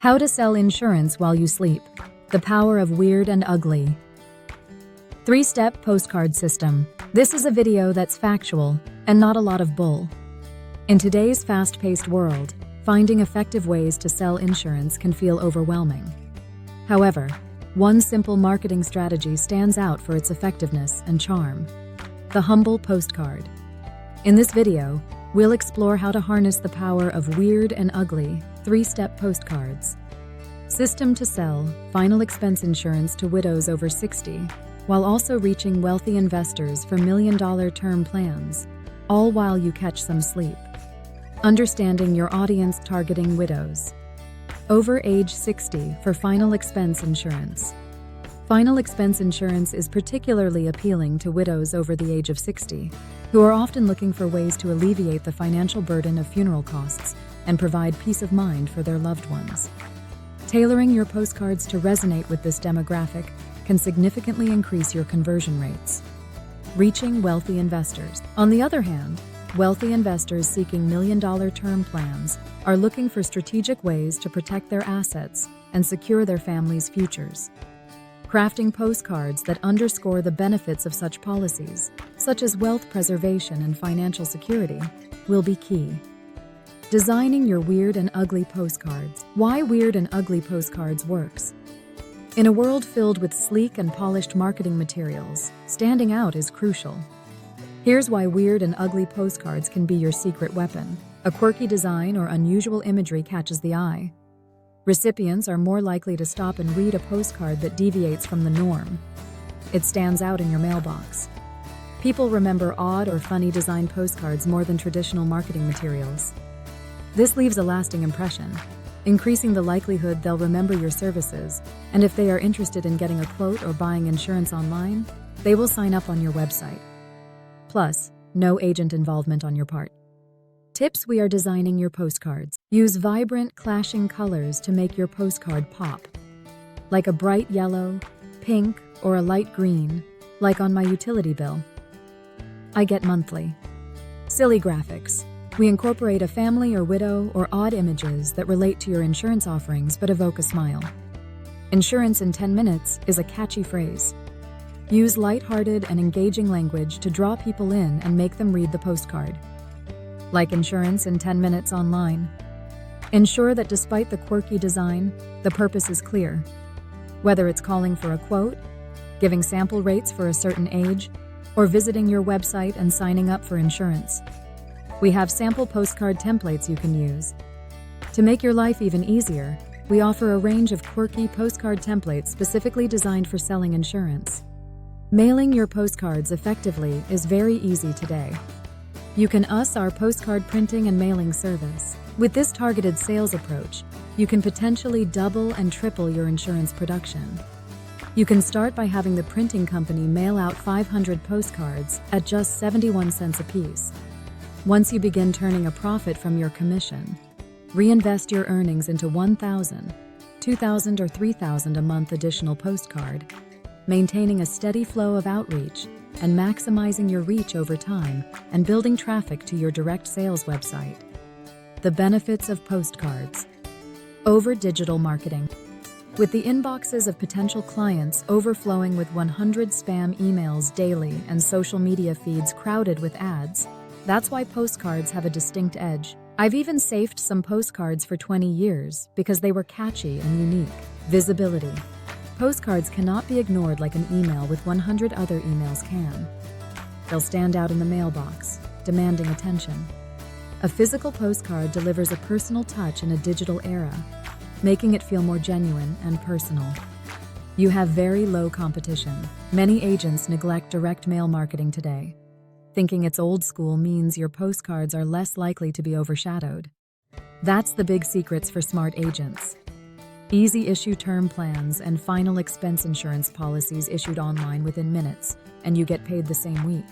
How to sell insurance while you sleep. The power of weird and ugly. 3-step postcard system. This is a video that's factual and not a lot of bull. In today's fast-paced world, finding effective ways to sell insurance can feel overwhelming. However, one simple marketing strategy stands out for its effectiveness and charm: the humble postcard. In this video, we'll explore how to harness the power of weird and ugly 3-step postcards. System to sell final expense insurance to widows over 60, while also reaching wealthy investors for million-dollar term plans, all while you catch some sleep. Understanding your audience targeting widows. Over age 60 for final expense insurance. Final expense insurance is particularly appealing to widows over the age of 60, who are often looking for ways to alleviate the financial burden of funeral costs and provide peace of mind for their loved ones. Tailoring your postcards to resonate with this demographic can significantly increase your conversion rates. Reaching wealthy investors. On the other hand, wealthy investors seeking million-dollar term plans are looking for strategic ways to protect their assets and secure their families' futures. Crafting postcards that underscore the benefits of such policies, such as wealth preservation and financial security, will be key. Designing your weird and ugly postcards. Why weird and ugly postcards works. In a world filled with sleek and polished marketing materials, standing out is crucial. Here's why weird and ugly postcards can be your secret weapon. A quirky design or unusual imagery catches the eye. Recipients are more likely to stop and read a postcard that deviates from the norm. It stands out in your mailbox. People remember odd or funny design postcards more than traditional marketing materials. This leaves a lasting impression, increasing the likelihood they'll remember your services, and if they are interested in getting a quote or buying insurance online, they will sign up on your website. Plus, no agent involvement on your part. Tips: we are designing your postcards. Use vibrant, clashing colors to make your postcard pop. Like a bright yellow, pink, or a light green, like on my utility bill. I get monthly. Silly graphics. We incorporate a family or widow or odd images that relate to your insurance offerings but evoke a smile. Insurance in 10 minutes is a catchy phrase. Use lighthearted and engaging language to draw people in and make them read the postcard. Like insurance in 10 minutes online. Ensure that despite the quirky design, the purpose is clear. Whether it's calling for a quote, giving sample rates for a certain age, or visiting your website and signing up for insurance, we have sample postcard templates you can use. To make your life even easier, we offer a range of quirky postcard templates specifically designed for selling insurance. Mailing your postcards effectively is very easy today. You can use our postcard printing and mailing service. With this targeted sales approach, you can potentially double and triple your insurance production. You can start by having the printing company mail out 500 postcards at just 71 cents a piece. Once you begin turning a profit from your commission, reinvest your earnings into 1,000, 2,000, or 3,000 a month additional postcard, maintaining a steady flow of outreach and maximizing your reach over time and building traffic to your direct sales website. The benefits of postcards. Over digital marketing. With the inboxes of potential clients overflowing with 100 spam emails daily and social media feeds crowded with ads, that's why postcards have a distinct edge. I've even saved some postcards for 20 years because they were catchy and unique. Visibility. Postcards cannot be ignored like an email with 100 other emails can. They'll stand out in the mailbox, demanding attention. A physical postcard delivers a personal touch in a digital era, making it feel more genuine and personal. You have very low competition. Many agents neglect direct mail marketing today. Thinking it's old school means your postcards are less likely to be overshadowed. That's the big secrets for smart agents. Easy issue term plans and final expense insurance policies issued online within minutes, and you get paid the same week.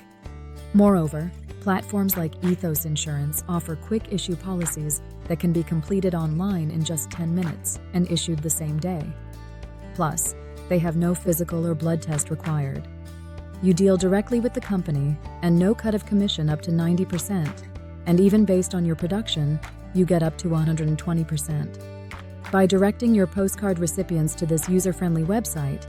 Moreover, platforms like Ethos Insurance offer quick issue policies that can be completed online in just 10 minutes and issued the same day. Plus, they have no physical or blood test required. You deal directly with the company and no cut of commission up to 90%, and even based on your production, you get up to 120%. By directing your postcard recipients to this user-friendly website,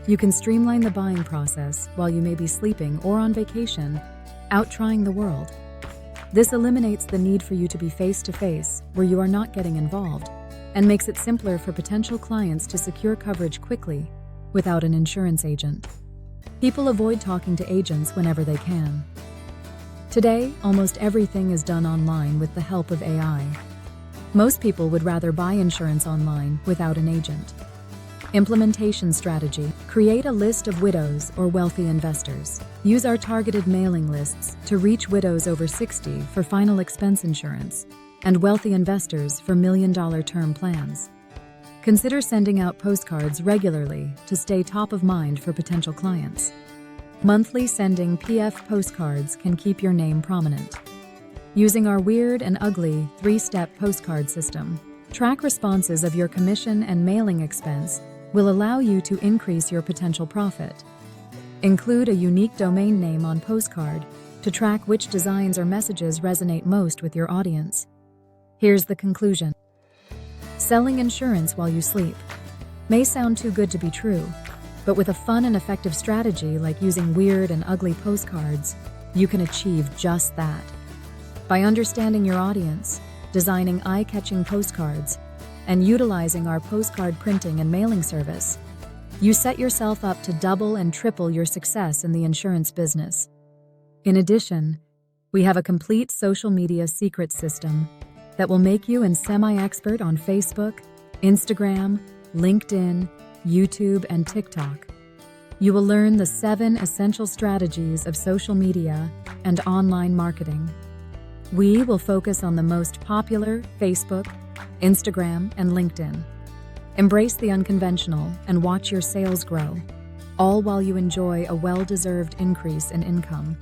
you can streamline the buying process while you may be sleeping or on vacation, out trying the world. This eliminates the need for you to be face-to-face where you are not getting involved, and makes it simpler for potential clients to secure coverage quickly without an insurance agent. People avoid talking to agents whenever they can. Today, almost everything is done online with the help of AI. Most people would rather buy insurance online without an agent. Implementation strategy: create a list of widows or wealthy investors. Use our targeted mailing lists to reach widows over 60 for final expense insurance and wealthy investors for million-dollar term plans. Consider sending out postcards regularly to stay top of mind for potential clients. Monthly sending PF postcards can keep your name prominent. Using our weird and ugly 3-step postcard system, track responses of your commission and mailing expense will allow you to increase your potential profit. Include a unique domain name on postcard to track which designs or messages resonate most with your audience. Here's the conclusion. Selling insurance while you sleep may sound too good to be true, but with a fun and effective strategy like using weird and ugly postcards, you can achieve just that. By understanding your audience, designing eye-catching postcards, and utilizing our postcard printing and mailing service, you set yourself up to double and triple your success in the insurance business. In addition, we have a complete social media secret system that will make you an semi-expert on Facebook, Instagram, LinkedIn, YouTube, and TikTok. You will learn the 7 essential strategies of social media and online marketing. We will focus on the most popular Facebook, Instagram, and LinkedIn. Embrace the unconventional and watch your sales grow, all while you enjoy a well-deserved increase in income.